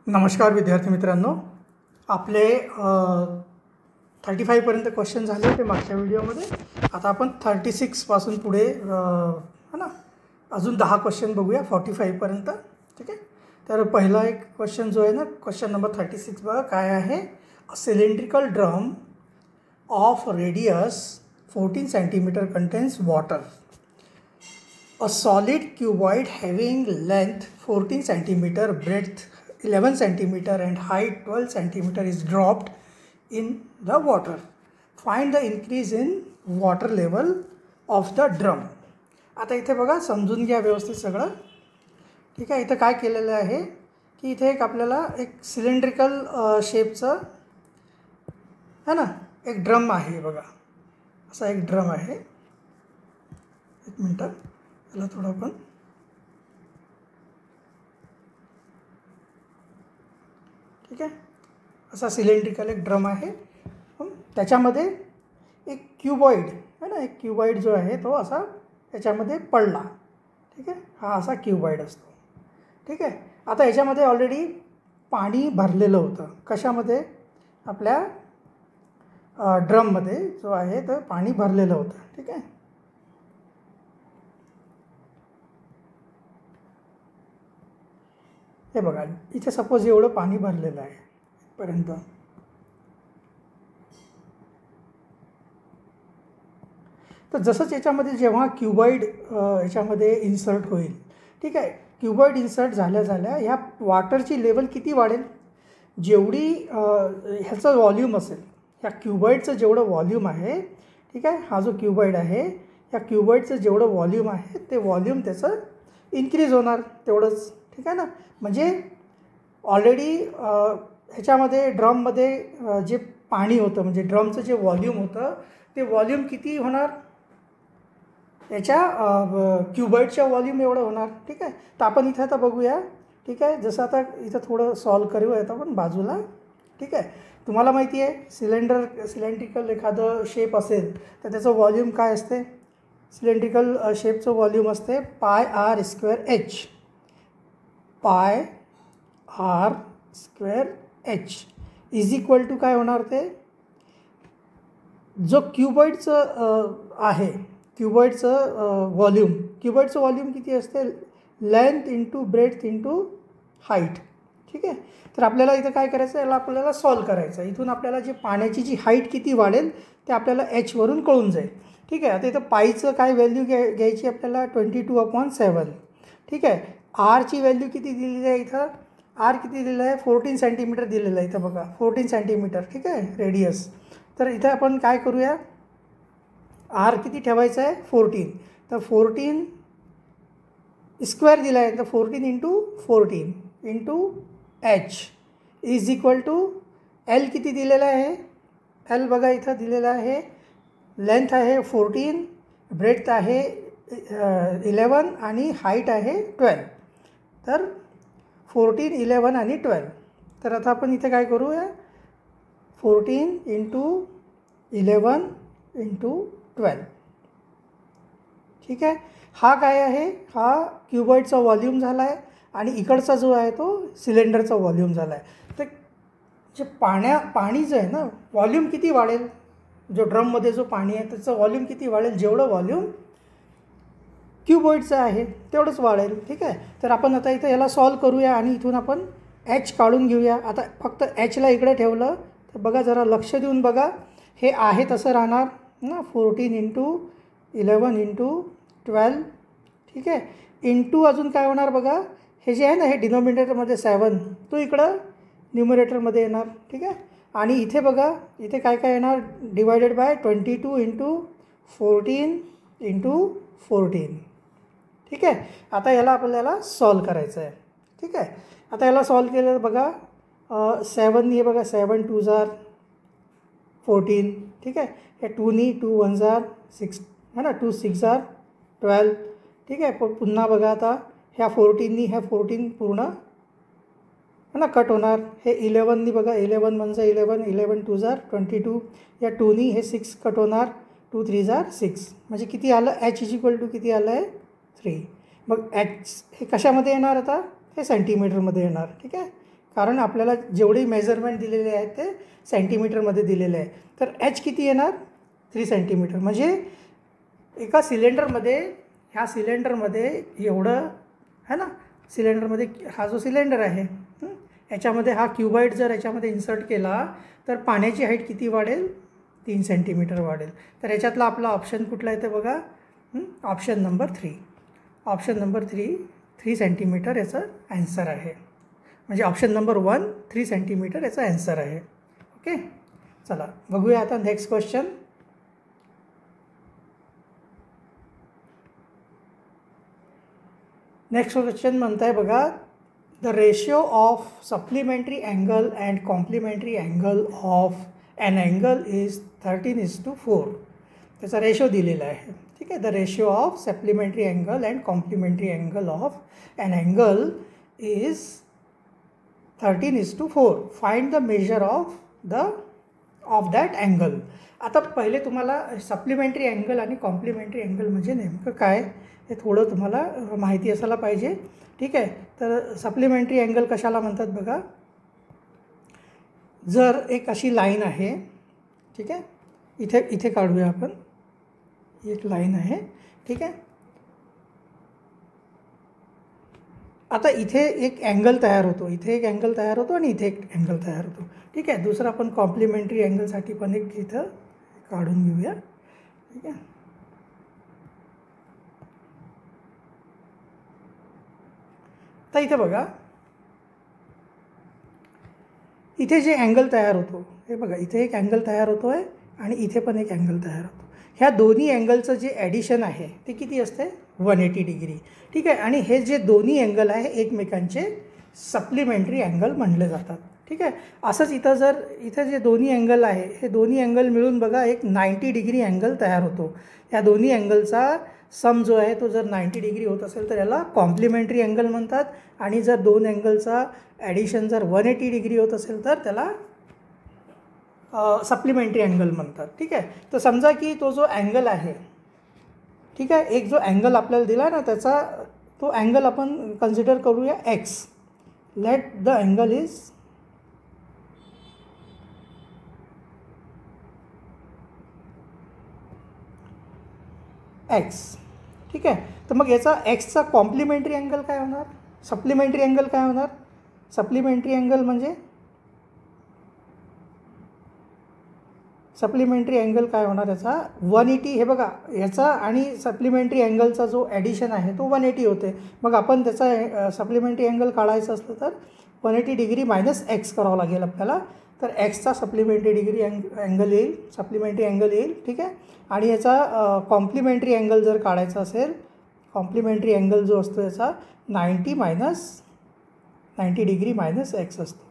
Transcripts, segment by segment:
नमस्कार विद्यार्थी मित्रांनो, आपले 35पर्यंत क्वेश्चन झाले होते मागच्या व्हिडिओमध्ये. आता आपण 36 पासून पुढे है ना अजून 10 क्वेश्चन बघूया 45पर्यंत. ठीक आहे. तर पहिला एक क्वेश्चन जो आहे ना, क्वेश्चन नंबर 36 बघा काय आहे. A cylindrical drum of radius 14 centimetre contains water. A solid cuboid having length 14 centimeter, breadth 11 centimeter and height 12 centimeter is dropped in the water. Find the increase in water level of the drum. आता इथे बघा समजून घ्या व्यवस्थित सगळं. ठीक आहे. इथे काय केलेलं आहे की इथे एक आपल्याला एक सिलेंड्रिकल शेपचं है ना एक ड्रम आहे बघा. असा एक ड्रम आहे. एक मिनटं त्याला थोडं आपण ठीक आहे. असा सिलेंड्रिकल एक ड्रम आहे. त्याच्यामध्ये एक क्यूबॉइड आहे ना, एक क्यूबॉइड जो आहे तो असा त्याच्यामध्ये पडला. ठीक आहे. हा असा क्यूबॉइड असतो. ठीक आहे. आता याच्यामध्ये ऑलरेडी पाणी भरलेलं होतं. कशामध्ये? आपल्या ड्रममध्ये जो आहे तर पाणी भरलेलं होतं. ठीक आहे. हे बघा इथे सपोज एवढं पाणी भरलेलं आहे इथपर्यंत. तर जसंच याच्यामध्ये जेव्हा क्यूबॉइड याच्यामध्ये इन्सर्ट होईल. ठीक आहे. क्यूबॉइड इन्सर्ट झाल्या ह्या वॉटरची लेवल किती वाढेल? जेवढी ह्याचं व्हॉल्यूम असेल, ह्या क्यूबॉइडचं जेवढं व्हॉल्यूम आहे. ठीक आहे. हा जो क्यूबॉइड आहे ह्या क्यूबॉइडचं जेवढं व्हॉल्यूम आहे ते व्हॉल्यूम त्याचं इन्क्रीज होणार तेवढंच. ठीक आहे ना. म्हणजे ऑलरेडी ह्याच्यामध्ये ड्रममध्ये जे पाणी होतं म्हणजे ड्रमचं जे व्हॉल्यूम होतं ते व्हॉल्यूम किती होणार? याच्या क्यूबॉइडच्या व्हॉल्यूम एवढं होणार. ठीक आहे. तर आपण इथं आता बघूया. ठीक आहे. जसं आता इथं थोडं सॉल्व करूयात आपण बाजूला. ठीक आहे. तुम्हाला माहिती आहे सिलेंड्रिकल एखादं शेप असेल तर त्याचं व्हॉल्यूम काय असते? सिलेंड्रिकल शेपचं व्हॉल्यूम असते pi r square h. Pi r square h is equal to काय होणार? ते जो क्यूबॉइडचं आहे क्यूबॉइडचं व्हॉल्यूम किती असते? Length into breadth into height. ठीक आहे. तर आपल्याला इथं काय करायचं, याला आपल्याला सॉल्व करायचं. इथून आपल्याला जी पाण्याची जी हाईट किती वाढेल ते आपल्याला एचवरून कळून जाईल. ठीक आहे. आता इथं पाईचं काय व्हॅल्यू घ्यायची आपल्याला 22/7. ठीक आहे. आरची व्हॅल्यू किती दिलेली आहे इथं? आर किती दिलेलं आहे? 14 सेंटीमीटर दिलेलं आहे इथं बघा. 14 सेंटीमीटर. ठीक आहे. रेडियस. तर इथं आपण काय करूया, आर किती ठेवायचं आहे? 14. तर 14 स्क्वेअर दिला आहे तर 14 into 14 into h is equal to l किती दिलेलं आहे? एल बघा इथं दिलेलं आहे. लेंथ आहे 14, ब्रेड्थ आहे 11 आणि हाईट आहे 12. तर 14, 11 आणि 12. तर आता आपण इथे काय करूया, 14 इंटू 11 इंटू 12. ठीक आहे. हा काय आहे? हा क्यूबॉइडचा व्हॉल्यूम झाला आहे आणि इकडचा जो आहे तो सिलेंडरचा व्हॉल्यूम झाला आहे. तर जे पाणी जे आहे ना व्हॉल्यूम किती वाढेल? जो ड्रममध्ये जो पाणी आहे त्याचं व्हॉल्यूम किती वाढेल? जेवढं व्हॉल्यूम क्यूबॉइडचं आहे तेवढंच वाढेल. ठीक आहे. तर आपण आता इथं याला सॉल्व करूया आणि इथून आपण एच काढून घेऊया. आता फक्त एचला इकडे ठेवलं तर बघा जरा लक्ष देऊन बघा. हे आहे तसं राहणार ना. 14 इंटू 11 इंटू 12. ठीक आहे. इंटू अजून काय होणार बघा, हे जे आहे ना हे डिनॉमिनेटरमध्ये 7 तो इकडं न्यूमरेटरमध्ये येणार. ठीक आहे. आणि इथे बघा इथे काय काय येणार? Divided by 22 into 14 into 14. ठीक आहे. आता याला आपल्याला सॉल्व करायचं आहे. ठीक आहे. आता याला सॉल्व केलं बघा 7 हे बघा 7 2s are 14. ठीक आहे. हे 2नी 2 1s are 6 है ना. 2 6s are 12. ठीक आहे. पुन्हा बघा आता ह्या 14नी ह्या 14 पूर्ण है ना कट होणार. हे 11नी बघा 11 1s are 11, 11 2s are 22. या 2नी हे 6 कट होणार. 2 3s are 6. म्हणजे किती आलं? एच इज इक्वल टू किती आलं आहे? 3. मग एच हे कशामध्ये येणार आता? हे सेंटीमीटरमध्ये येणार. ठीक आहे. कारण आपल्याला जेवढे मेजरमेंट दिलेले आहेत ते सेंटीमीटरमध्ये दिलेले आहे. तर एच किती येणार 3 सेंटीमीटर. म्हणजे एका सिलेंडरमध्ये ह्या सिलेंडरमध्ये एवढं है ना, सिलेंडरमध्ये हा जो सिलेंडर आहे याच्यामध्ये हा क्युबाईड जर याच्यामध्ये इन्सर्ट केला तर पाण्याची हाईट किती वाढेल 3 सेंटीमीटर वाढेल. तर याच्यातला आपला ऑप्शन कुठला येते बघा, option number 3. Option number 3 centimetre याचं ॲन्सर आहे. म्हणजे ऑप्शन नंबर 1 3 सेंटीमीटर याचा ॲन्सर आहे. ओके, चला बघूया आता नेक्स्ट क्वेश्चन. नेक्स्ट क्वेश्चन म्हणत आहे बघा, the ratio of supplementary angle and complementary angle of an angle is 13:4. त्याचा रेशो दिलेला आहे. ठीक आहे, the ratio of supplementary angle and complementary angle of an angle is 13:4. Find the measure of that angle. आता पहिले तुम्हाला supplementary angle आणि complementary angle म्हणजे नेमकं काय हे थोडं तुम्हाला माहिती असायला पाहिजे. ठीक आहे, तर सप्लिमेंटरी अँगल कशाला म्हणतात बघा, जर एक अशी लाईन आहे, ठीक आहे, इथे काढूया आपण, एक लाईन आहे. ठीक आहे, आता इथे एक अँगल तयार होतो, इथे एक अँगल तयार होतो आणि इथे एक अँगल तयार होतो. ठीक आहे, दुसरा आपण कॉम्प्लिमेंटरी अँगलसाठी पण एक इथं काढून घेऊया. ठीक आहे, तर इथे बघा, इथे जे अँगल तयार होतो हे बघा, इथे एक अँगल तयार होतो आहे आणि इथे पण एक अँगल तयार होतो. ह्या दोन्ही अँगलचं जे ॲडिशन आहे ते किती असते 180 डिग्री. ठीक आहे, आणि हे जे दोन्ही अँगल आहे एकमेकांचे सप्लिमेंटरी अँगल म्हणले जातात. ठीक आहे, असंच इथे जे दोन्ही अँगल आहे हे दोन्ही अँगल मिळून बघा एक 90 डिग्री अँगल तयार होतो. या दोन्ही अँगलचा सम जो आहे तो जर 90 डिग्री होत असेल तर याला कॉम्प्लिमेंटरी अँगल म्हणतात, आणि जर दोन अँगलचा ॲडिशन जर 180 डिग्री होत असेल तर त्याला सप्लिमेंटरी अँगल म्हणतात. ठीक आहे, तर समजा की तो जो अँगल आहे, ठीक आहे, एक जो अँगल आपल्याला दिला ना त्याचा तो अँगल आपण कन्सिडर करूया x. Let the angle is x. ठीक आहे, तर मग याचा एक्सचा कॉम्प्लिमेंटरी अँगल काय होणार, सप्लिमेंटरी अँगल काय होणार. सप्लिमेंटरी अँगल म्हणजे सप्लिमेंटरी अँगल काय होणार याचा 180. हे बघा, याचा आणि सप्लिमेंटरी अँगलचा जो ॲडिशन आहे तो 180 होते. मग आपण त्याचा सप्लिमेंटरी अँगल काढायचा असलं तर 180 डिग्री मायनस एक्स करावं लागेल आपल्याला. तर एक्सचा सप्लिमेंटरी डिग्री अँगल येईल, सप्लिमेंटरी अँगल येईल. ठीक आहे, आणि याचा कॉम्प्लिमेंटरी अँगल जर काढायचा असेल, कॉम्प्लिमेंटरी अँगल जो असतो याचा 90 डिग्री मायनस एक्स असतो.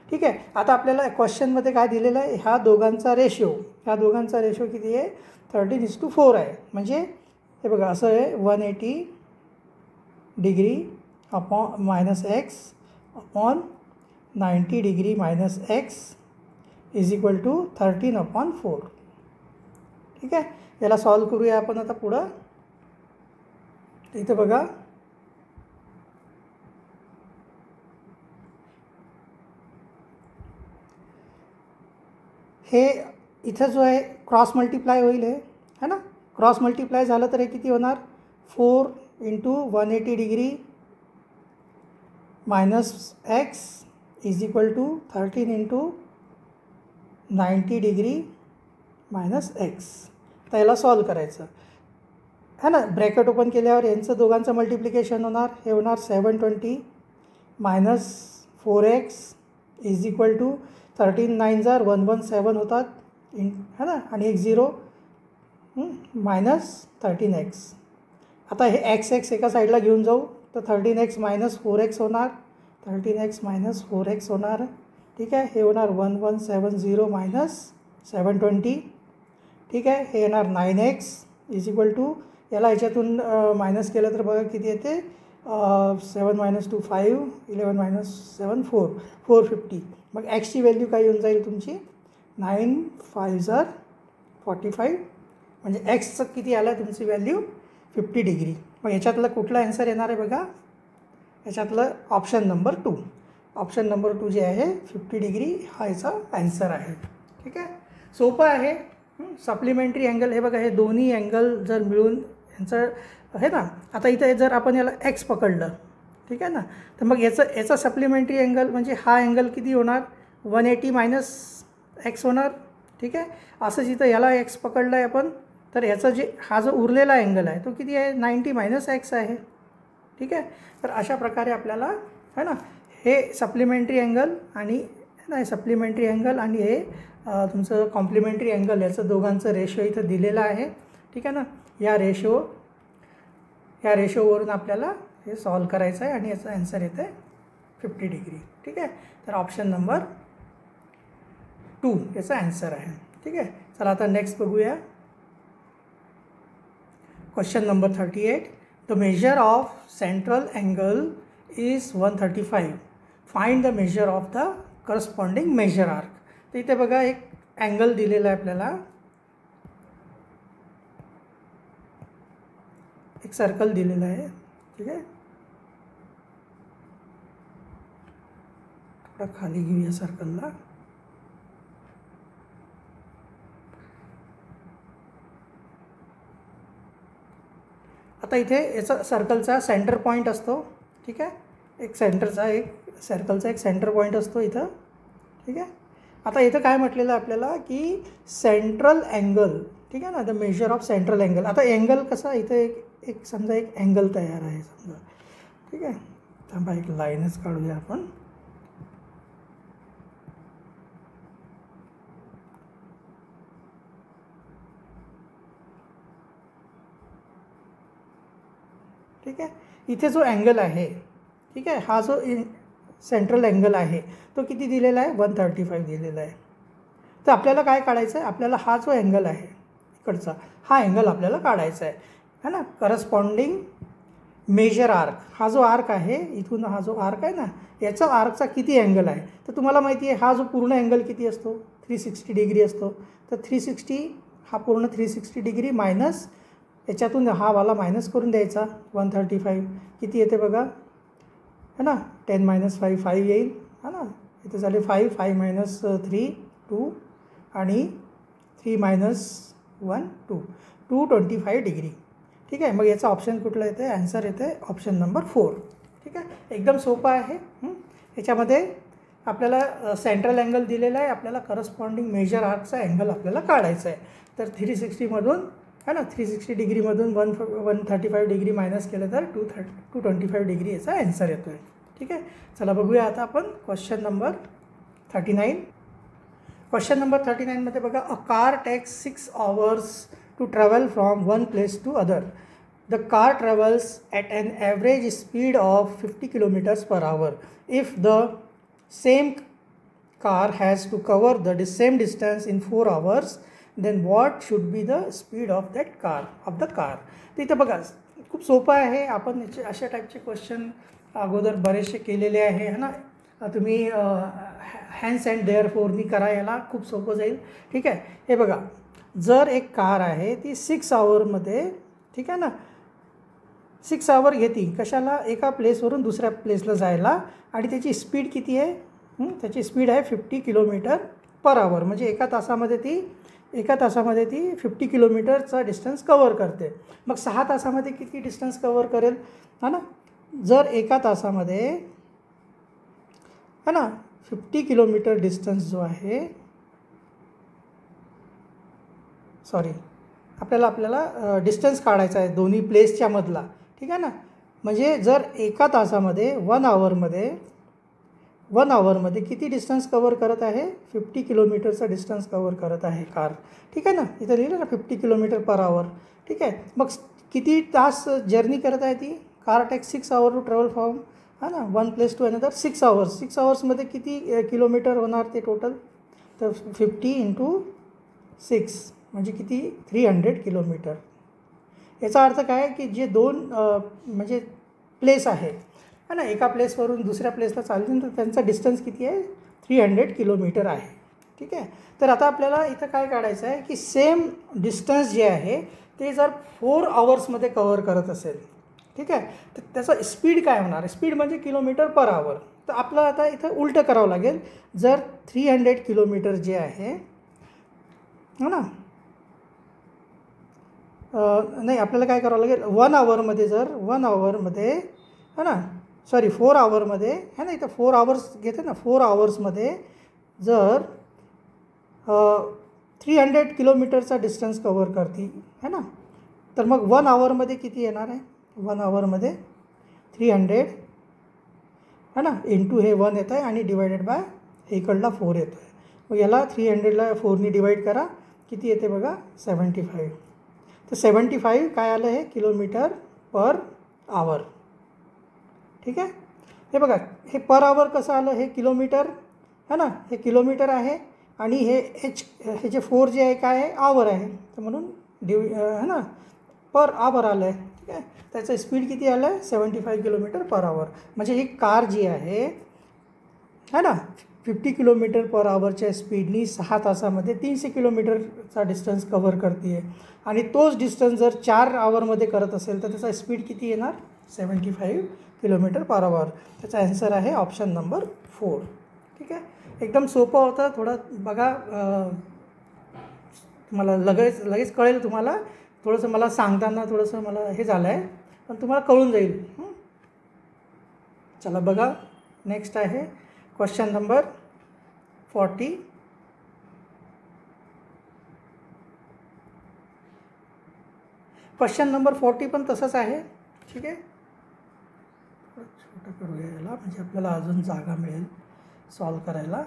ठीक आहे, आता आपल्याला क्वेश्चनमध्ये काय दिलेलं आहे, ह्या दोघांचा रेशो किती आहे 13:4 आहे. म्हणजे हे बघा असं आहे 180 degree upon minus x upon 90 degree minus x is equal to 13/4. ठीक आहे, याला सॉल्व करूया आपण आता पुढं. इथे बघा, हे इथं जो आहे क्रॉस मल्टिप्लाय होईल है ना. क्रॉस मल्टिप्लाय झालं तर हे किती होणार 4 × 180 degree minus x is equal to 13 × 90 degree minus x. तर याला सॉल्व करायचं है ना. ब्रॅकेट ओपन केल्यावर यांचं दोघांचं मल्टिप्लिकेशन होणार, हे होणार 720 minus 4x is equal to 13 9 जार 117 होतात है ना, आणि एक 0 मायनस 13x. आता हे x एका साईडला घेऊन जाऊ तर 13x मायनस 4x होणार, 13x मायनस 4x होणार. ठीक आहे, हे होणार 1170 मायनस 720. ठीक आहे, हे येणार 9x इज इक्वल टू, याला ह्याच्यातून मायनस केलं तर बघा किती येते 7 - 2 5 11 - 7 4 450. मग एक्सची व्हॅल्यू काय येऊन जाईल तुमची 9 5 जार 45. म्हणजे एक्सचं किती आलं तुमची व्हॅल्यू 50 डिग्री. मग याच्यातलं कुठला ॲन्सर येणार आहे बघा, याच्यातलं ऑप्शन नंबर 2. ऑप्शन नंबर 2 जे आहे 50 डिग्री हा याचा ॲन्सर आहे. ठीक आहे, सोपं आहे. सप्लिमेंटरी अँगल हे बघा, हे दोन्ही अँगल जर मिळून यांचं आहे ना, आता इथे जर आपण याला एक्स पकडलं, ठीक आहे ना, तर मग याचा सप्लिमेंटरी अँगल म्हणजे हा अँगल किती होणार, 180 मायनस एक्स होणार. ठीक आहे, असंच इथं याला एक्स पकडला आहे आपण, तर याचा हा जो उरलेला अँगल आहे तो किती आहे, 90 मायनस एक्स आहे. ठीक आहे, तर अशा प्रकारे आपल्याला है ना हे सप्लिमेंटरी अँगल आणि नाही सप्लिमेंटरी अँगल आणि हे तुमचं कॉम्प्लिमेंटरी अँगल याचं दोघांचं रेशो इथं दिलेलं आहे. ठीक आहे ना, या रेशोवरून आपल्याला हे सॉल्व करायचं आहे आणि याचा आन्सर येते 50 डिग्री. ठीक आहे, तर ऑप्शन नंबर 2 याचा आन्सर आहे. ठीक आहे, चला आता नेक्स्ट बघूया. Question number 38. The measure of central angle is 135. Find the measure of the corresponding measure arc. तर इथे बघा एक अँगल दिलेला आहे आपल्याला, एक सर्कल दिलेला आहे. ठीक आहे, थोडा खाली घेऊया सर्कलला. आता इथे याचा सर्कलचा सेंटर पॉईंट असतो. ठीक आहे, एक सर्कलचा एक सेंटर पॉईंट असतो इथं. ठीक आहे, आता इथं काय म्हटलेलं आहे आपल्याला की सेंट्रल अँगल. ठीक आहे ना, the measure of central angle. आता अँगल कसा इथं एक समजा एक अँगल तयार आहे समजा. ठीक आहे, थांबा एक लाईनच काढूया आपण. ठीक आहे, इथे जो अँगल आहे, ठीक आहे, हा जो सेंट्रल अँगल आहे तो किती दिलेला आहे, 135 दिलेला आहे. तर आपल्याला काय काढायचं आहे, आपल्याला हा जो अँगल आहे इकडचा हा अँगल आपल्याला काढायचा आहे है ना. करस्पॉन्डिंग मेजर आर्क, हा जो आर्क आहे इथून हा जो आर्क आहे ना याचा आर्कचा किती अँगल आहे. तर तुम्हाला माहिती आहे हा जो पूर्ण अँगल किती असतो, 360 डिग्री असतो. तर 360 हा पूर्ण 360 डिग्री मायनस याच्यातून हा वाला मायनस करून द्यायचा. 135 किती येते बघा है ना, 10 मायनस 5 येईल है ना. इथे झाले 5 मायनस 3 2 आणि 3 मायनस 1 225 डिग्री. ठीक आहे, मग याचा ऑप्शन कुठला येते, आन्सर येते ऑप्शन नंबर 4. ठीक आहे, एकदम सोपं आहे. याच्यामध्ये आपल्याला सेंट्रल अँगल दिलेला आहे, आपल्याला करस्पॉन्डिंग मेजर आर्कचा अँगल आपल्याला काढायचा आहे. तर 360मधून है ना 360 डिग्रीमधून 135 डिग्री मायनस केलं तर 225 डिग्री याचा आन्सर येतो आहे. ठीक आहे, चला बघूया आता आपण क्वेश्चन नंबर 39. क्वेश्चन नंबर 39मध्ये बघा, a car takes 6 hours to travel from one place to other. The car travels at an average speed of 50 kilometers per hour. If the same car has to cover the same distance in 4 hours, then what should be the speed of the car. तर इथं बघा खूप सोपं आहे. आपण याचे अशा टाईपचे क्वेश्चन अगोदर बरेचसे केलेले आहे है ना. तुम्ही हॅन्स अँड देअर फोरनी करा, याला खूप सोपं जाईल. ठीक आहे, हे बघा जर एक कार आहे ती 6 hourमध्ये, ठीक आहे ना, 6 hour घेते कशाला, एका प्लेसवरून दुसऱ्या प्लेसला जायला, आणि त्याची स्पीड किती आहे, त्याची स्पीड आहे 50 किलोमीटर पर आवर. म्हणजे एका तासामध्ये ती 50 किलोमीटरचा डिस्टन्स कवर करते. मग 6 तासामध्ये किती डिस्टन्स कवर करेल है ना. जर एका तासामध्ये है ना 50 किलोमीटर डिस्टन्स जो आहे, आपल्याला डिस्टन्स काढायचा आहे दोन्ही प्लेसच्या मधला. ठीक आहे ना, म्हणजे जर एका तासामध्ये 1 आवरमध्ये किती डिस्टन्स कवर करत आहे, 50 किलोमीटरचा डिस्टन्स कवर करत आहे कार. ठीक आहे ना, इथं लिहिलं ना 50 किलोमीटर पर आवर. ठीक आहे, मग किती तास जर्नी करत आहे ती car. Takes 6 hours to travel from है ना one place to another. 6 hours. 6 hours किती किलोमीटर होणार ते टोटल, तर 50 × 6 म्हणजे किती 300 किलोमीटर. याचा अर्थ काय की जे दोन म्हणजे प्लेस आहे है ना, एका प्लेसवरून दुसऱ्या प्लेसला चालतील तर त्यांचा डिस्टन्स किती आहे, 300 किलोमीटर आहे. ठीक आहे, तर आता आपल्याला इथं काय काढायचं आहे की सेम डिस्टन्स जे आहे ते जर 4 hours कवर करत असेल, ठीक आहे, तर त्याचा स्पीड काय होणार. स्पीड म्हणजे किलोमीटर पर आवर. तर आपलं आता इथं उलटं करावं लागेल. जर 300 किलोमीटर जे आहे हो ना, नाही आपल्याला काय करावं लागेल, 1 आवरमध्ये जर 1 आवरमध्ये है ना, सॉरी 4 आवरमध्ये है ना, इथं 4 आवर्स घेते ना, 4 आवर्समध्ये जर 300 किलोमीटरचा डिस्टन्स कवर करते है ना, तर मग 1 आवरमध्ये किती येणार आहे, 1 आवरमध्ये 300 है ना, इंटू हे 1 येतं आहे आणि डिवायडेड बाय हे इकडला 4 येतो आहे. मग याला 300ला 4नी डिवाईड करा, किती येते बघा 75. तर 75 काय आलं हे किलोमीटर पर आवर. ठीक आहे, हे बघा हे पर आवर कसं आलं, हे किलोमीटर है ना, हे किलोमीटर आहे आणि हे जे 4 जे आहे काय आहे आवर आहे, तर म्हणून है ना पर आवर आलं आहे. ठीक आहे, त्याचं स्पीड किती आलं आहे 75 किलोमीटर पर आवर. म्हणजे ही कार जी आहे है ना 50 किलोमीटर पर आवरच्या स्पीडनी 6 तासामध्ये 300 किलोमीटरचा डिस्टन्स कवर करते आहे. आणि तोच डिस्टन्स जर 4 आवरमध्ये करत असेल तर त्याचा स्पीड किती येणार 75 किलोमीटर पर आवर. त्याचा ॲन्सर आहे ऑप्शन नंबर 4. ठीक आहे, एकदम सोपं होतं. थोडं बघा, तुम्हाला लगेच कळेल. तुम्हाला थोडंसं मला सांगताना थोडंसं मला हे झालं आहे, पण तुम्हाला कळून जाईल. चला बघा, नेक्स्ट आहे क्वेश्चन नंबर 40. क्वेश्चन नंबर 40 पण तसंच आहे. ठीक आहे, छोटं करूया याला म्हणजे आपल्याला अजून जागा मिळेल सॉल्व करायला.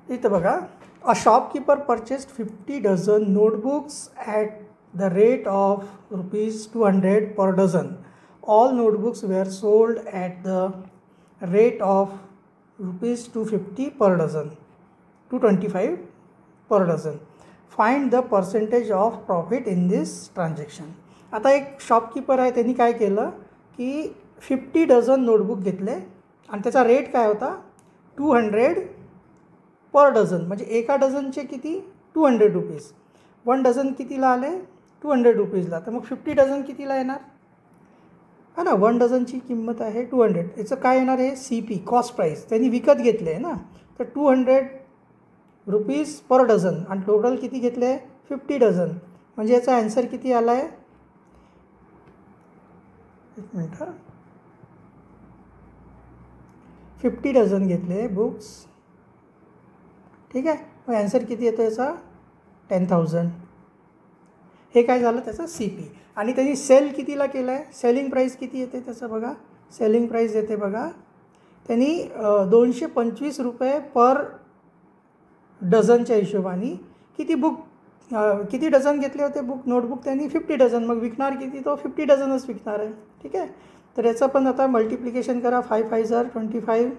इथं बघा, a shopkeeper purchased 50 dozen notebooks at the rate of ₹200 per dozen. All notebooks were sold at the rate of ₹250 per dozen, 225 per dozen. Find the percentage of profit in this transaction. आता एक shopkeeper आहे, त्यांनी काय केलं की 50 dozen notebook घेतले आणि त्याचा रेट काय होता 200 पर डझन. म्हणजे एका डझनचे किती 200 रुपीज. 1 डझन कितीला आले 200 रुपीजला. तर मग 50 डझन कितीला येणार है ना, 1 डझनची किंमत आहे 200. याचं काय येणार आहे CP कॉस्ट प्राईस, त्यांनी विकत घेतले आहे ना, तर 200 रुपीज पर डझन आणि टोटल किती घेतले आहे 50 डझन. म्हणजे याचा ॲन्सर किती आला आहे, एक मिनटं, 50 डझन घेतले बुक्स. ठीक आहे, मग ॲन्सर किती येतो याचा 10,000. हे काय झालं त्याचा CP. आणि त्यांनी सेल कितीला केलं आहे, सेलिंग प्राईस किती येते त्याचं बघा, सेलिंग प्राईस येते बघा त्यांनी 225 रुपये पर डझनच्या हिशोबाने. किती बुक किती डझन घेतले होते बुक नोटबुक त्यांनी 50 डझन. मग विकणार किती, तो 50 डझनच विकणार आहे. ठीक आहे, तर याचं पण आता मल्टिप्लिकेशन करा. 5 5 जार 25.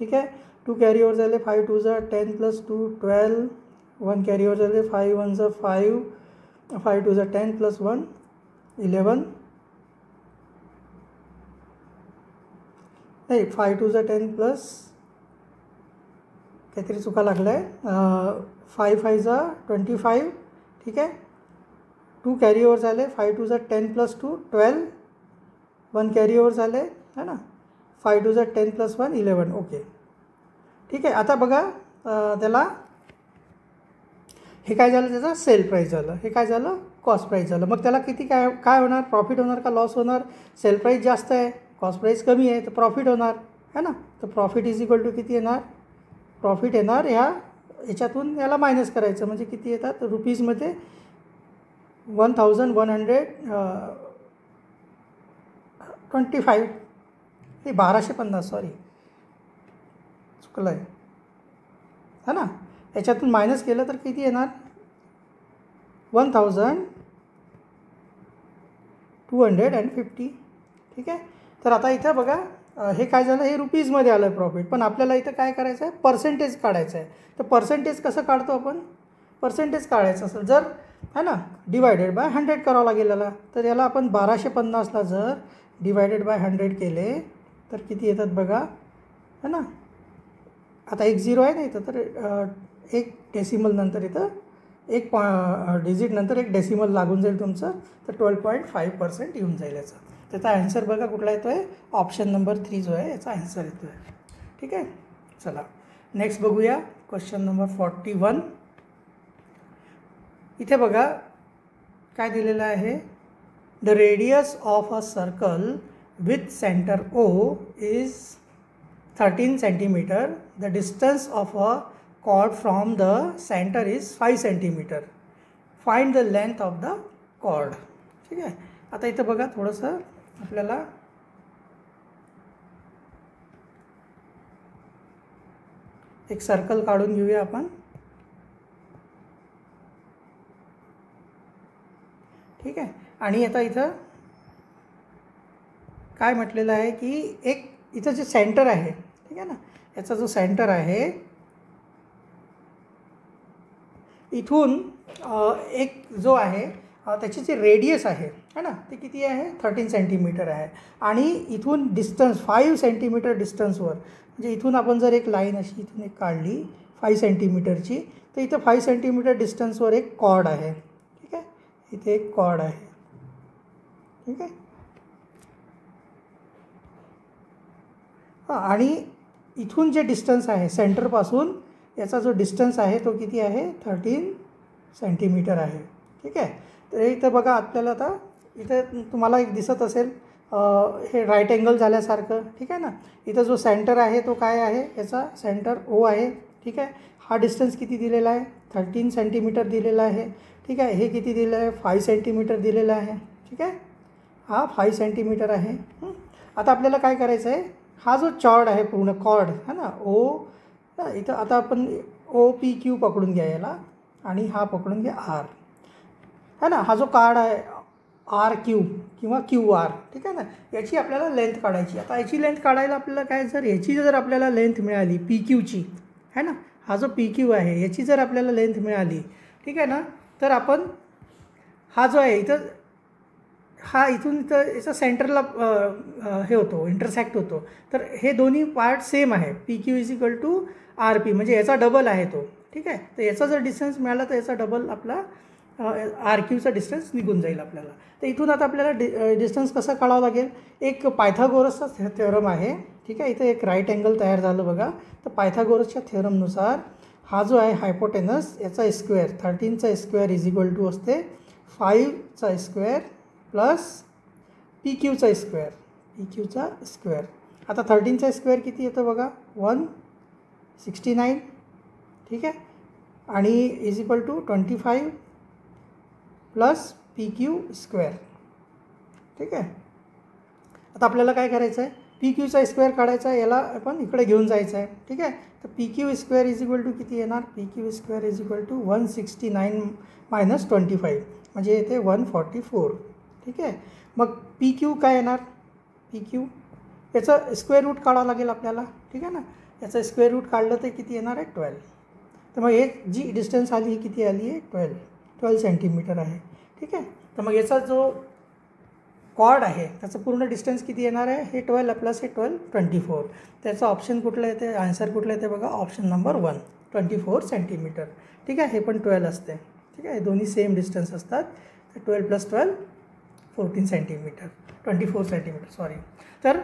ठीक आहे, 2 कॅरी ओव्हर झाले, 5 2 जार 10 + 2 12, 1 कॅरी ओव्हर झाले, 5 1 जार 5, 5 2 जार 10 + 1 11, नाही 5 2 जार 10 प्लस काहीतरी चुका लागला आहे, 5 5 जार 25. ठीक आहे, 2 कॅरी ओव्हर झाले, 5 2 जार 10 + 2 12, 1 कॅरी ओव्हर झाले है ना, 5 2 जार 10 + 1 11. ओके, ठीक आहे. आता बघा त्याला हे काय झालं, त्याचा सेल प्राईस झालं, हे काय झालं कॉस्ट प्राईस झालं. मग त्याला किती काय होणार, प्रॉफिट होणार का लॉस होणार. सेल प्राईस जास्त आहे, कॉस्ट प्राईस कमी आहे, तर प्रॉफिट होणार है ना. तर प्रॉफिट इज इक्वल टू किती येणार, प्रॉफिट येणार याच्यातून याला मायनस करायचं म्हणजे किती येतात रुपीजमध्ये 1125, हे 1250, सॉरी चुकलं आहे है ना. याच्यातून मायनस केलं तर किती येणार 1250. ठीक आहे, तर आता इथं बघा हे काय झालं, हे रुपीजमध्ये आलं आहे प्रॉफिट. पण आपल्याला इथं काय करायचं आहे, पर्सेंटेज काढायचं आहे. तर पर्सेंटेज कसं काढतो आपण, पर्सेंटेज काढायचं असेल जर है ना डिवायडेड बाय 100 करावं लागेल याला. तर याला आपण 1250ला जर डिवायडेड बाय 100 केले तर किती येतात बघा है ना. आता 1 0 आहे ना इथं, तर एक डेसिमल नंतर इथं एक डिजिट नंतर एक डेसिमल लागून जाईल तुमचं, तर 12.5% येऊन जाईल याचं. त्याचा ॲन्सर बघा कुठला येतो आहे, ऑप्शन नंबर 3 जो आहे याचा ॲन्सर येतो आहे. ठीक आहे. चला नेक्स्ट बघूया क्वेश्चन नंबर 41. इथे बघा काय दिलेलं आहे, the radius of a circle with centre O is 13 centimetre. The distance of a chord from the centre is 5 centimetre. Find the length of the chord. ठीक आहे. आता इथं बघा थोडंसं आपल्याला एक सर्कल काढून घेऊया आपण. ठीक आहे. आणि आता इथं काय म्हटलेलं आहे की एक इथं जे सेंटर आहे, ठीक आहे ना, याचा जो सेंटर आहे इथून एक जो आहे त्याची जी रेडियस आहे ना ते किती आहे, 13 सेंटीमीटर आहे. आणि इथून डिस्टन्स 5 सेंटीमीटर डिस्टन्सवर, म्हणजे इथून आपण जर एक लाईन अशी इथून एक काढली 5 सेंटीमीटरची, तर इथं 5 सेंटीमीटर डिस्टन्सवर एक कॉर्ड आहे. ठीक आहे. इथे एक कॉर्ड आहे. ठीक आहे. आणि इथून जे डिस्टन्स आहे सेंटरपासून, याचा जो डिस्टन्स आहे तो किती आहे, 13 सेंटीमीटर आहे. ठीक आहे. तर इथं बघा आपल्याला आता इथं तुम्हाला एक दिसत असेल हे राईट अँगल झाल्यासारखं. ठीक आहे ना. इथं जो सेंटर आहे तो काय आहे, याचा सेंटर O आहे. ठीक आहे. हा डिस्टन्स किती दिलेला आहे, 13 सेंटीमीटर दिलेला आहे. ठीक आहे. हे किती दिलेलं आहे, 5 सेंटीमीटर दिलेलं आहे. ठीक आहे. हा 5 सेंटीमीटर आहे. आता आपल्याला काय करायचं आहे, हा जो चॉर्ड आहे पूर्ण कॉर्ड है ना O, इथं आता आपण OPQ पकडून घ्या याला, आणि हा पकडून घ्या R है ना. हा जो कार्ड आहे RQ किंवा QR. ठीक आहे ना. याची आपल्याला लेंथ काढायची. आता याची लेंथ काढायला आपल्याला काय, याची जर आपल्याला लेंथ मिळाली PQची है ना, हा जो PQ आहे याची जर आपल्याला लेंथ मिळाली, ठीक आहे ना, तर आपण हा जो आहे इथं हा इथून इथं याचा सेंटरला हे होतो, इंटरसेक्ट होतो. तर हे दोन्ही पार्ट सेम आहे. PQ is equal to RP, म्हणजे याचा डबल आहे तो. ठीक आहे. तर याचा जर डिस्टन्स मिळाला तर याचा डबल आपला RQचा डिस्टन्स निघून जाईल आपल्याला. तर इथून आता आपल्याला डिस्टन्स कसं काढावं लागेल, एक पायथागोरसचा थेरम आहे. ठीक आहे. इथं एक राईट अँगल तयार झालं बघा. तर पायथागोरसच्या थेरमनुसार हा जो आहे हायपोटेनस, याचा स्क्वेअर 13चा स्क्वेअर इज इक्वल टू असते 5चा स्क्वेअर प्लस PQचा स्क्वेअर. PQचा स्क्वेअर. आता 13चा स्क्वेअर किती येतं बघा, 169. ठीक आहे. आणि is equal to 25 plus PQ square. ठीक आहे. आता आपल्याला काय करायचं आहे, PQचा स्क्वेअर काढायचा आहे, याला आपण इकडे घेऊन जायचं आहे. ठीक आहे. तर PQ square is equal to किती येणार, PQ square is equal to 169 minus 25, म्हणजे येते 144. ठीक आहे. मग PQ काय येणार, PQ याचं स्क्वेअर रूट काढावं लागेल आपल्याला. ठीक आहे ना. याचं स्क्वेअर रूट काढलं तर किती येणार आहे, 12. तर मग एक जी डिस्टन्स आली ही किती आली आहे, 12 सेंटीमीटर आहे. ठीक आहे. तर मग याचा जो कॉर्ड आहे त्याचं पूर्ण डिस्टन्स किती येणार आहे, हे 12 प्लस हे 12 24. त्याचं ऑप्शन कुठलं येते, आन्सर कुठलं येते बघा, ऑप्शन नंबर 1 24 सेंटीमीटर. ठीक आहे. हे पण 12 असते. ठीक आहे. दोन्ही सेम डिस्टन्स असतात. तर 12 प्लस 12 14 सेंटीमीटर, 24 सेंटीमीटर सॉरी. तर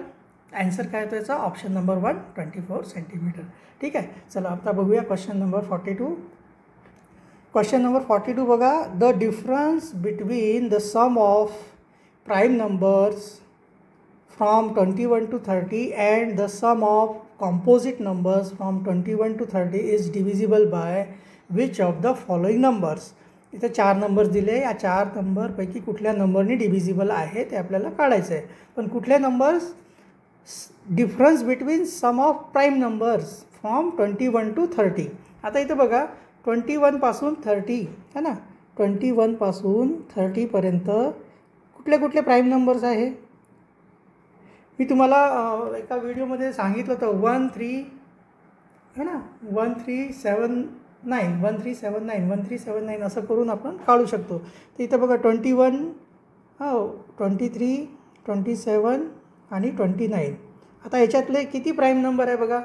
ॲन्सर काय येतो याचा, ऑप्शन नंबर 1 24 सेंटीमीटर. ठीक आहे. चला आता बघूया क्वेश्चन नंबर 42. क्वेश्चन नंबर 42 बघा, the difference between the sum of prime numbers from 21 to 30 and the sum of composite numbers from 21 to 30 is divisible by which of the following numbers. इथे 4 numbers दिले. या 4 नंबरपैकी कुठल्या नंबरने divisible आहे ते आपल्याला काढायचं आहे. पण कुठले numbers, difference between sum of prime numbers from 21 to 30. आता इथं बघा 21 पासून 30 है ना, 21 पासून 30पर्यंत कुठले कुठले प्राईम नंबर्स आहे. मी तुम्हाला एका व्हिडिओमध्ये सांगितलं होतं 13 है ना, 1379 1379 1379 असं करून आपण काढू शकतो. तर इथं बघा 21 23 27 आणि 29. आता याच्यातले किती प्राईम नंबर आहे बघा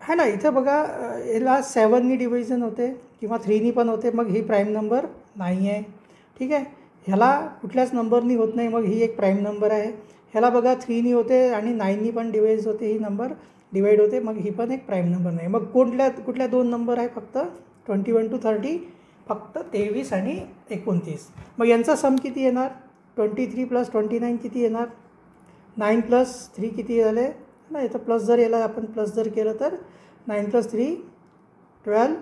है ना. इथं बघा याला 7नी डिव्हिजन होते किंवा 3नी पण होते, मग ही प्राईम नंबर नाही आहे. ठीक आहे. ह्याला कुठल्याच नंबरनी होत नाही, मग ही एक प्राईम नंबर आहे. ह्याला बघा 3नी होते आणि 9नी पण डिवाइड होते, ही नंबर डिवाइड होते, मग ही पण एक प्राईम नंबर नाही. मग कुठल्या 2 नंबर आहे फक्त 21 to 30, फक्त 23 आणि 29. मग यांचा सम किती येणार? 23 + 29 किती येणार? 9 + 3 किती झाले ना? इथं प्लस जर याला आपण प्लस जर केलं तर 9 + 3 12,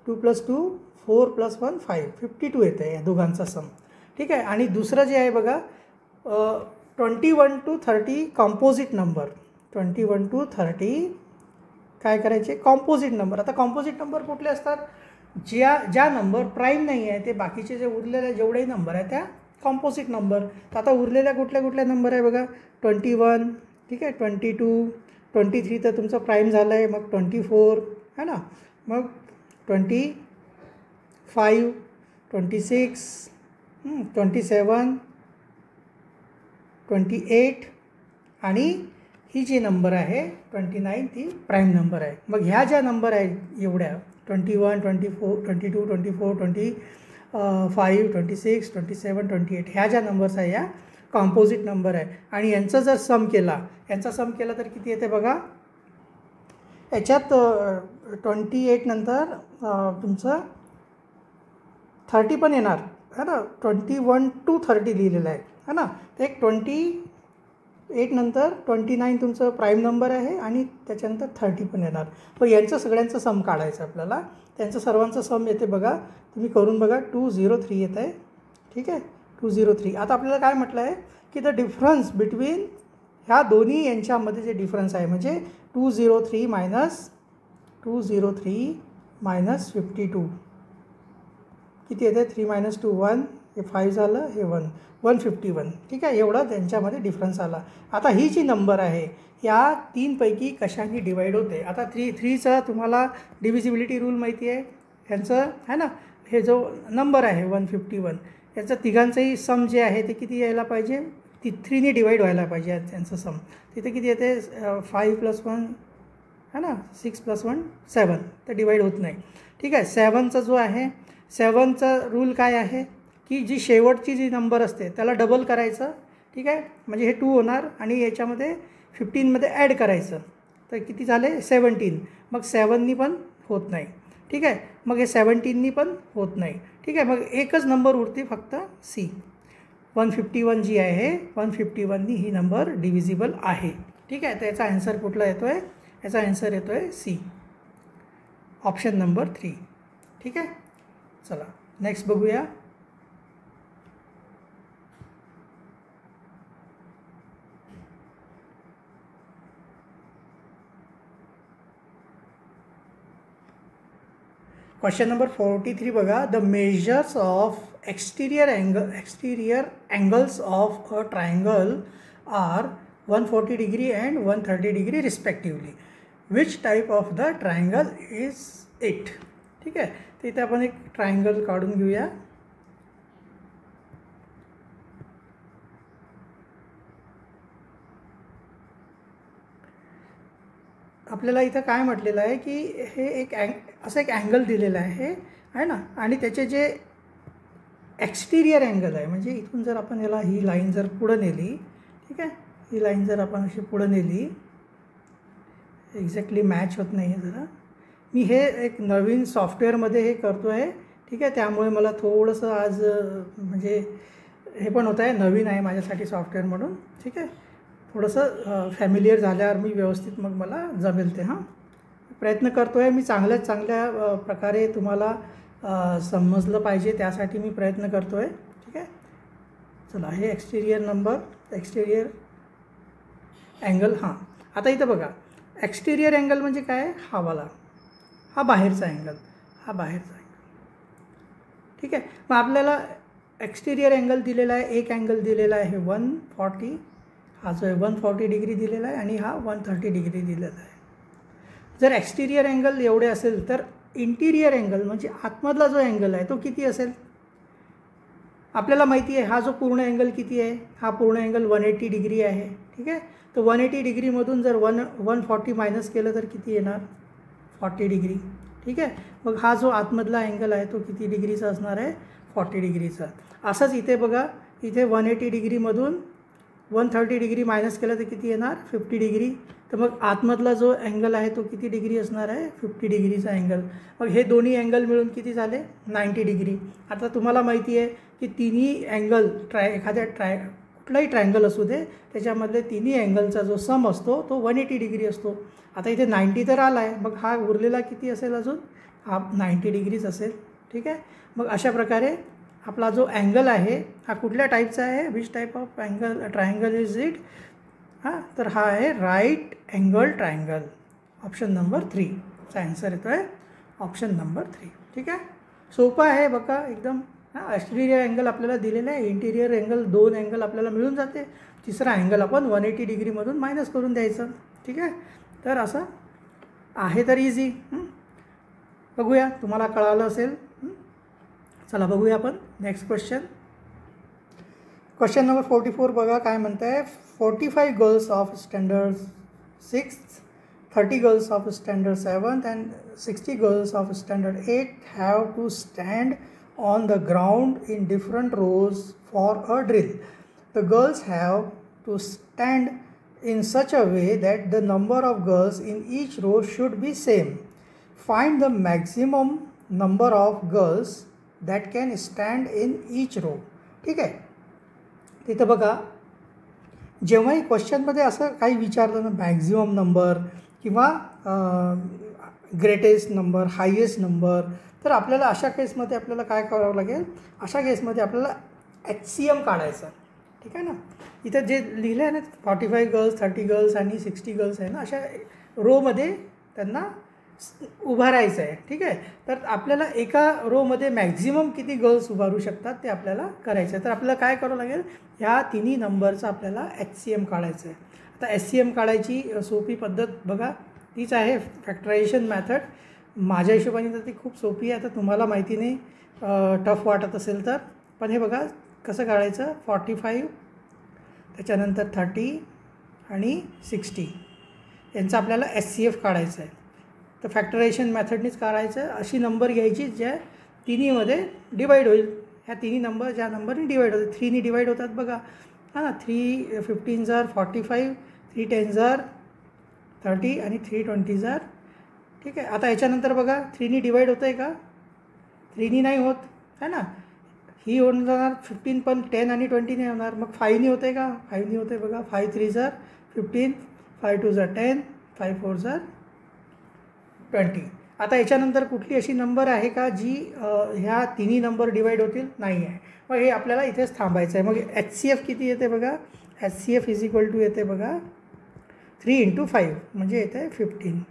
2 + 2 4 + 1 5, 52 येतं आहे या दोघांचा सम. ठीक आहे. आणि दुसरं जे आहे बघा 21 to 30 कॉम्पोजिट नंबर. 21 to 30 काय करायचे? Composite number. आता कॉम्पोजिट नंबर कुठले असतात? ज्या नंबर प्राईम नाही आहे ते बाकीचे जे उरलेले जेवढेही नंबर आहे त्या कॉम्पोजिट नंबर. तर आता उरलेल्या कुठल्या नंबर आहे बघा 21, ठीक आहे, 22, 23 तर तुमचं प्राईम झालं आहे, मग 24 है ना, मग 25, 26, 27, 28 आणि ही जी नंबर आहे 29 ती प्राईम नंबर आहे. मग ह्या ज्या नंबर आहे एवढ्या 21, 24, 22, 24, 25, 26, 27, 28 ह्या ज्या नंबर्स आहे या कॉम्पोजिट नंबर आहे. आणि यांचा जर सम केला तर किती येते बघा? याच्यात 28 नंतर तुमचं 30 पण येणार है ना. 21 to 30 लिहिलेलं आहे ना. तर एक 28 नंतर 29 तुमचं प्राईम नंबर आहे आणि त्याच्यानंतर 30 पण येणार. मग यांचं सगळ्यांचं सम काढायचं आपल्याला. त्यांचं सर्वांचं सम येते बघा, तुम्ही करून बघा, 203 येत आहे. ठीक आहे, 203. आता आपल्याला काय म्हटलं आहे की द डिफरन्स बिटवीन ह्या दोन्ही यांच्यामध्ये जे डिफरन्स आहे म्हणजे 203 मायनस 52 किती येते? 3 - 2 1, हे 5 झालं, हे 1, 151. ठीक आहे, एवढा त्यांच्यामध्ये डिफरन्स आला. आता ही जी नंबर आहे या 3पैकी कशाने डिवाईड होते? आता 3चा तुम्हाला डिव्हिजिबिलिटी रूल माहिती आहे ह्यांचं है ना. हे जो नंबर आहे 151 याचं तिघांचंही सम जे आहे ते किती यायला पाहिजे? 3ने डिवाईड व्हायला पाहिजे त्यांचं सम. तिथे किती येते? 5 + 1 है ना, 6 + 1 7, तर डिवाईड होत नाही. ठीक आहे. 7चा जो आहे 7चा रूल काय आहे की जी शेवटची जी नंबर असते त्याला डबल करायचं. ठीक आहे, म्हणजे हे 2 होणार आणि याच्यामध्ये 15मध्ये ॲड करायचं, तर किती झाले? 17. मग 7नी पण होत नाही. ठीक आहे, मग हे 17नी पण होत नाही. ठीक आहे, मग एकच नंबर उरते फक्त सी. 151 जी आहे 151नी ही नंबर डिव्हिजिबल आहे. ठीक आहे, तर याचा आन्सर कुठला येतो आहे? याचा आन्सर येतो आहे सी, ऑप्शन नंबर 3. ठीक आहे, चला नेक्स्ट बघूया. क्वेश्चन नंबर 43 बघा. The measures of exterior angles of a triangle are 140 degree and 130 degree respectively. Which type of the triangle is it? ठीक आहे, तर इथे आपण एक ट्रायंगल काढून घेऊया. आपल्याला इथं काय म्हटलेलं आहे की हे असं एक अँगल दिलेलं आहे ना, आणि त्याचे जे एक्सटिरियर अँगल आहे म्हणजे इथून जर आपण याला ही लाईन जर पुढं नेली, ठीक आहे, ही लाईन जर आपण अशी पुढं नेली, एक्झॅक्टली मॅच होत नाही आहे जरा. मी हे एक नवीन सॉफ्टवेअरमध्ये हे करतो आहे. ठीक आहे, त्यामुळे मला थोडंसं आज म्हणजे हे पण होतं आहे, नवीन आहे माझ्यासाठी सॉफ्टवेअर म्हणून. ठीक आहे, थोडंसं फॅमिलियर झाल्यावर मी व्यवस्थित मग मला जमेल ते. प्रयत्न करतो आहे मी चांगल्या प्रकारे तुम्हाला समजलं पाहिजे त्यासाठी मी प्रयत्न करतो आहे. ठीक आहे, चला हे एक्सटिरियर अँगल. आता इथं बघा एक्सटिरियर अँगल म्हणजे काय? हा बाहेरचा अँगल. ठीक आहे, मग आपल्याला एक्सटिरियर अँगल दिलेला आहे, एक अँगल दिलेला आहे 140, हा जो आहे 140 डिग्री दिलेला आहे आणि हा 130 डिग्री दिलेला आहे. जर एक्सटिरियर अँगल एवढे असेल तर इंटिरियर अँगल म्हणजे आतमधला जो अँगल आहे तो किती असेल? आपल्याला माहिती आहे हा जो पूर्ण अँगल किती आहे? हा पूर्ण अँगल 180 डिग्री आहे. ठीक आहे, तर 180 डिग्रीमधून जर 140 मायनस केलं तर किती येणार? 40 डिग्री. ठीक आहे, मग हा जो आतमधला अँगल आहे तो किती डिग्रीचा असणार आहे? 40 डिग्रीचा. असंच इथे बघा, इथे 180 डिग्रीमधून 130 डिग्री मायनस केलं तर किती येणार 50 डिग्री. तर मग आतमधला जो अँगल आहे तो किती डिग्री असणार आहे 50 डिग्रीचा अँगल. मग हे दोन्ही अँगल मिळून किती झाले 90 डिग्री. आता तुम्हाला माहिती आहे की तिन्ही अँगल एखाद्या कुठलाही ट्रायंगल असू दे त्याच्यामधले तिन्ही अँगलचा जो सम असतो तो 180 डिग्री असतो. आता इथे 90 तर आला आहे, मग हा उरलेला किती असेल अजून, हा 90 डिग्रीज असेल. ठीक आहे. मग अशा प्रकारे आपला जो अँगल आहे हा कुठल्या टाईपचा आहे, which type of triangle is it. हां, तर हा आहे right angle triangle. Option number 3चा आन्सर येतो आहे ऑप्शन नंबर 3. ठीक आहे. सोपं आहे बघा एकदम. हां, एक्सटिरियर अँगल आपल्याला दिलेला आहे, इंटिरियर अँगल 2 अँगल आपल्याला मिळून जाते, तिसरा अँगल आपण 180 डिग्रीमधून मायनस करून द्यायचं. ठीक आहे. तर असं आहे तर इझी. बघूया तुम्हाला कळालं असेल. चला बघूया आपण नेक्स्ट क्वेश्चन. क्वेश्चन नंबर 44 बघा काय म्हणतं आहे. 45 girls of standard 6th, 30 girls of standard 7th and 60 girls of standard 8 have to stand on the ground in different rows for a drill. The girls have to stand in such a way that the number of girls in each row should be same. Find the maximum number of girls that can stand in each row. ठीक आहे. तिथं बघा, जेव्हाही क्वेश्चनमध्ये असं काही विचारलं ना, maximum number किंवा ग्रेटेस्ट नंबर, हायेस्ट नंबर, तर आपल्याला अशा केसमध्ये आपल्याला काय करावं लागेल, अशा केसमध्ये आपल्याला HCM काढायचं. ठीक आहे ना. इथं जे लिहिलं आहे ना 45 गर्ल्स, 30 गर्ल्स आणि 60 गर्ल्स आहे ना, अशा रोमध्ये त्यांना उभारायचं आहे. ठीक आहे. तर आपल्याला एका रोमध्ये मॅक्झिमम किती गर्ल्स उभारू शकतात ते आपल्याला करायचं आहे. तर आपल्याला काय करावं लागेल, ह्या तिन्ही नंबरचं आपल्याला HCM काढायचं आहे. आता HCM काढायची सोपी पद्धत बघा तीच आहे फॅक्टरायझेशन मॅथड. माझ्या हिशोबाने तर ती खूप सोपी आहे. आता तुम्हाला माहिती नाही, टफ वाटत असेल तर, पण हे बघा कसं काढायचं. 45, त्याच्यानंतर 30 आणि 60 यांचा आपल्याला HCF काढायचं आहे. तर फॅक्टरायझेशन मॅथडनीच काढायचं. अशी नंबर घ्यायची ज्या तिन्हीमध्ये डिवाईड होईल. ह्या तिन्ही नंबर ज्या नंबरने डिवाईड होतात, 3नी डिवाईड होतात बघा. हां ना, 3 15 45, 3 10 30 आणि 3 20. ठीक आहे. आता याच्यानंतर बघा 3नी डिवाईड होतं आहे का, 3नी नाही होत है ना. ही होऊन जाणार 15, पण 10 आणि 20 नाही होणार. मग 5नी होतं आहे का, 5नी होतं आहे बघा. 5 3 15, 5 2 10, 5 4 20. आता याच्यानंतर कुठली अशी नंबर आहे का जी ह्या तिन्ही नंबर डिवाईड होतील, नाही आहे. मग हे आपल्याला इथेच थांबायचं आहे. मग HCF किती येते बघा, HCF इज इक्वल टू येते बघा 3 × 5 म्हणजे येते 15.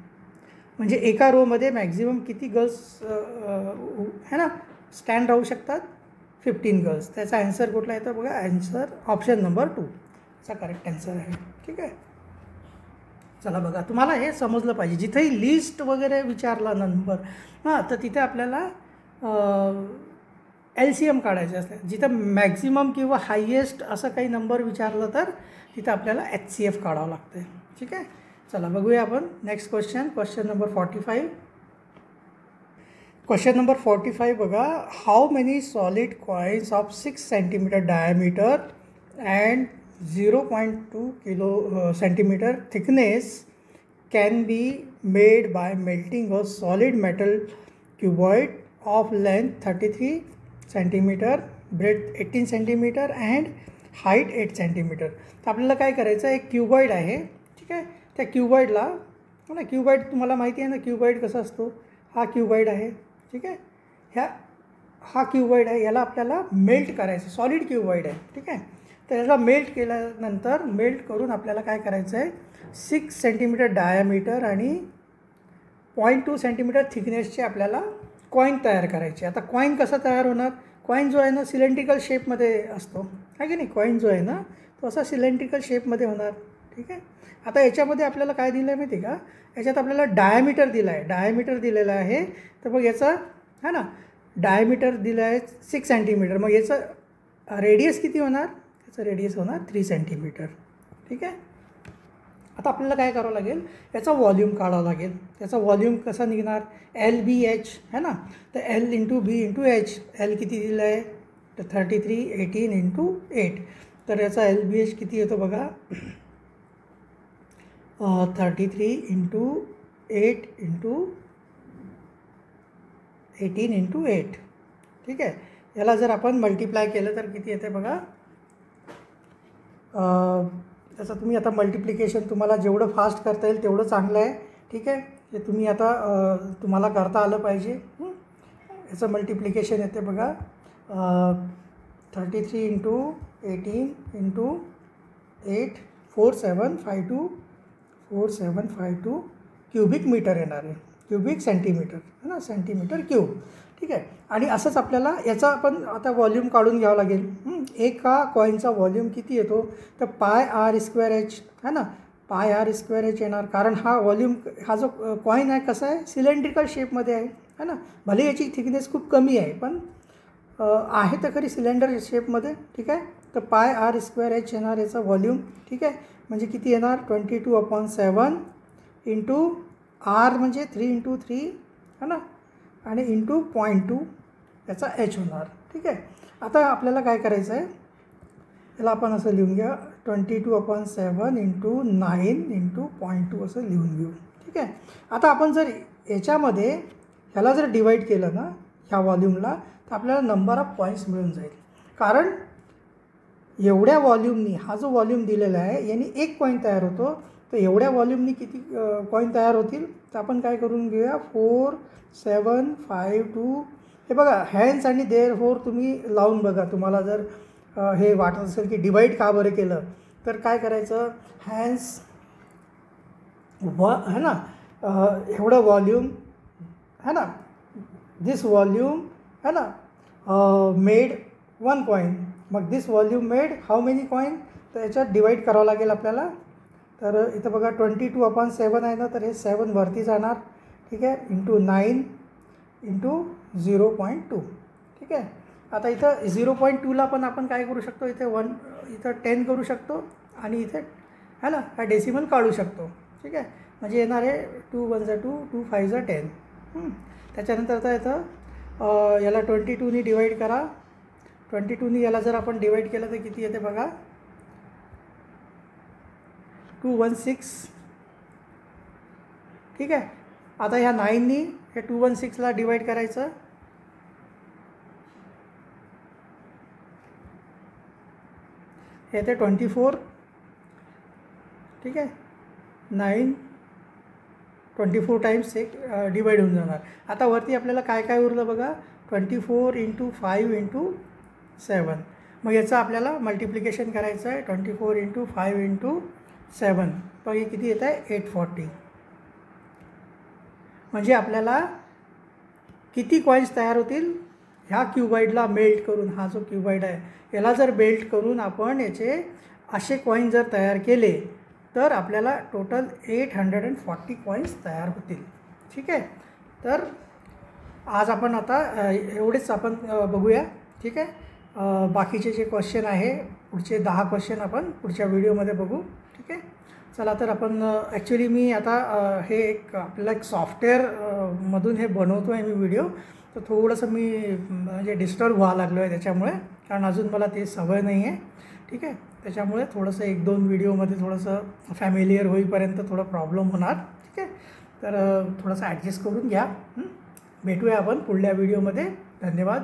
म्हणजे एका रोमध्ये मॅक्झिमम किती गर्ल्स है ना स्टँड राहू शकतात, 15 गर्ल्स. त्याचा ॲन्सर कुठला येतो बघा, ॲन्सर ऑप्शन नंबर 2चा करेक्ट ॲन्सर आहे. ठीक आहे. चला बघा, तुम्हाला हे समजलं पाहिजे. जिथेही लिस्ट वगैरे विचारला नंबर हां, तर तिथे आपल्याला LCM काढायचे असते. जिथं मॅक्झिमम किंवा हायेस्ट असं काही नंबर विचारलं तर तिथं आपल्याला HCF काढावं लागतं. ठीक आहे. चला बघूया आपण next question. Question number 45. Question number 45 बघा. How many solid coins of 6 centimetre diameter and 0.2 centimeter thickness can be made by melting a solid metal cuboid of length 33 centimeter, breadth 18 centimeter and height 8 centimeter. तर आपल्याला काय करायचं, एक cuboid आहे. ठीक आहे. त्या क्युबॉइडला ना, क्युबॉइड तुम्हाला माहिती आहे ना क्युबॉइड कसा असतो. हा क्युबॉइड आहे. ठीक आहे. हा क्युबॉइड आहे, याला आपल्याला मेल्ट करायचं. सॉलिड क्युबॉइड आहे. ठीक आहे. तर याला मेल्ट केल्यानंतर मेल्ट करून आपल्याला काय करायचं आहे, 6 सेंटीमीटर डायामीटर आणि 0.2 सेंटीमीटर थिकनेसचे आपल्याला कॉईन तयार करायचे. आता कॉईन कसा तयार होणार, कॉईन जो आहे ना सिलेंड्रिकल शेपमध्ये असतो आहे की नाही. कॉईन जो आहे ना तो असा सिलेंड्रिकल शेपमध्ये होणार. ठीक आहे. आता याच्यामध्ये आपल्याला काय दिलं आहे माहिती का, याच्यात आपल्याला डायमीटर दिलं आहे, डायमीटर दिलेलं आहे. तर मग याचा है ना डायमीटर दिलं आहे 6 सेंटीमीटर. मग याचं रेडियस किती होणार, याचं रेडियस होणार 3 सेंटीमीटर. ठीक आहे. आता आपल्याला काय करावं लागेल, याचा व्हॉल्यूम काढावं लागेल. त्याचा व्हॉल्यूम कसा निघणार, LBH है ना. तर L × B × H. L किती दिलं आहे तर 33 18 इंटू 8. तर याचा LBH किती येतो बघा, 33 इंटू 8 इंटू 18 इंटू 8. ठीक आहे. याला जर आपण मल्टिप्लाय केलं तर किती येते बघा, त्याचं तुम्ही आता मल्टिप्लिकेशन तुम्हाला जेवढं फास्ट करता येईल तेवढं चांगलं आहे. ठीक आहे. हे तुम्ही आता तुम्हाला करता आलं पाहिजे. याचं मल्टिप्लिकेशन येते बघा 33 इंटू 18 इंटू 8 4752 क्युबिक मीटर येणार आहे, क्युबिक सेंटीमीटर है ना, सेंटीमीटर क्यूब. ठीक आहे. आणि असंच आपल्याला याचा आपण आता व्हॉल्यूम काढून घ्यावं लागेल. एका कॉईनचा व्हॉल्यूम किती येतो, तर πr²h है ना, πr²h येणार. कारण हा व्हॉल्यूम, हा जो कॉईन आहे कसा आहे, सिलेंड्रिकल शेपमध्ये आहे है ना. भले याची थिकनेस खूप कमी आहे पण आहे तर खरी सिलेंडर शेपमध्ये. ठीक आहे. तर πr² येणार याचा व्हॉल्यूम. ठीक आहे. म्हणजे किती येणार, 22/7 इंटू r म्हणजे 3 इंटू 3 है ना, आणि इंटू 0.2 याचा h होणार. ठीक आहे. आता आपल्याला काय करायचं आहे, याला आपण असं लिहून घ्या 22/7 इंटू 9 इंटू 0.2 असं लिहून घेऊ. ठीक आहे. आता आपण जर याच्यामध्ये ह्याला जर डिवाईड केलं ना ह्या व्हॉल्यूमला, तर आपल्याला नंबर ऑफ पॉईंट्स मिळून जाईल. कारण एवढ्या व्हॉल्यूमनी, हा जो व्हॉल्यूम दिलेला आहे याने एक कॉईन तयार होतो, तर एवढ्या व्हॉल्यूमनी किती कॉईन तयार होतील, तर आपण काय करून घेऊया 4 7 5 2. हे बघा हॅन्ड्स आणि देअरफोर तुम्ही लावून बघा. तुम्हाला जर हे वाटत असेल की डिवाईड का बरं केलं, तर काय करायचं, हॅन्ड्स है ना, एवढं व्हॉल्यूम है ना, दिस व्हॉल्यूम है ना मेड 1 कॉईन. मग this volume made how many coin, तर याच्यात डिवाईड करावं लागेल आपल्याला. तर इथं बघा 22/7 आहे ना, तर हे 7 वरती जाणार. ठीक आहे. Into 9 into 0.2. ठीक आहे. आता इथं 0.2ला पण आपण काय करू शकतो, इथे 1 इथं 10 करू शकतो आणि इथे है ना हा डेसिमल काढू शकतो. ठीक आहे. म्हणजे येणार आहे 2 1 2 2 5 10. त्याच्यानंतर आता इथं याला 22नी डिवाईड करा. 22नी याला जर आपण डिवाईड केलं तर किती येते बघा, 216. ठीक आहे. आता ह्या 9नी हे 216ला डिवाईड करायचं. हे येते 24. ठीक आहे. 9 24 टाइम्स एक डिवाईड होऊन जाणार. आता वरती आपल्याला काय काय उरलं बघा, 24 इंटू 5 इंटू 7. मग याचं आपल्याला मल्टिप्लिकेशन करायचं आहे. 24 इंटू 5 इंटू 7. मग हे किती येत आहे 840. म्हणजे आपल्याला किती कॉईन्स तयार होतील ह्या क्युबाईडला मेल्ट करून. हा जो क्युबाईड आहे याला जर मेल्ट करून आपण याचे असे कॉईन जर तयार केले तर आपल्याला टोटल 840 कॉईन्स तयार होतील. ठीक आहे. तर आज आपण आता एवढेच आपण बघूया. ठीक आहे. बाकीचे जे क्वेश्चन आहे पुढचे 10 क्वेश्चन आपण पुढच्या व्हिडिओमध्ये बघू. ठीक आहे. चला तर आपण ॲक्च्युली मी आता हे एक आपल्याला एक सॉफ्टवेअर मधून हे बनवतो आहे मी व्हिडिओ. तर थोडंसं मी म्हणजे डिस्टर्ब व्हायला लागलो आहे त्याच्यामुळे, कारण अजून मला ते सवय नाही आहे. ठीक आहे. त्याच्यामुळे थोडंसं 1-2 व्हिडिओमध्ये थोडंसं फॅमिलियर होईपर्यंत थोडं प्रॉब्लेम होणार. ठीक आहे. तर थोडंसं ॲडजस्ट करून घ्या. भेटूया आपण पुढल्या व्हिडिओमध्ये. धन्यवाद.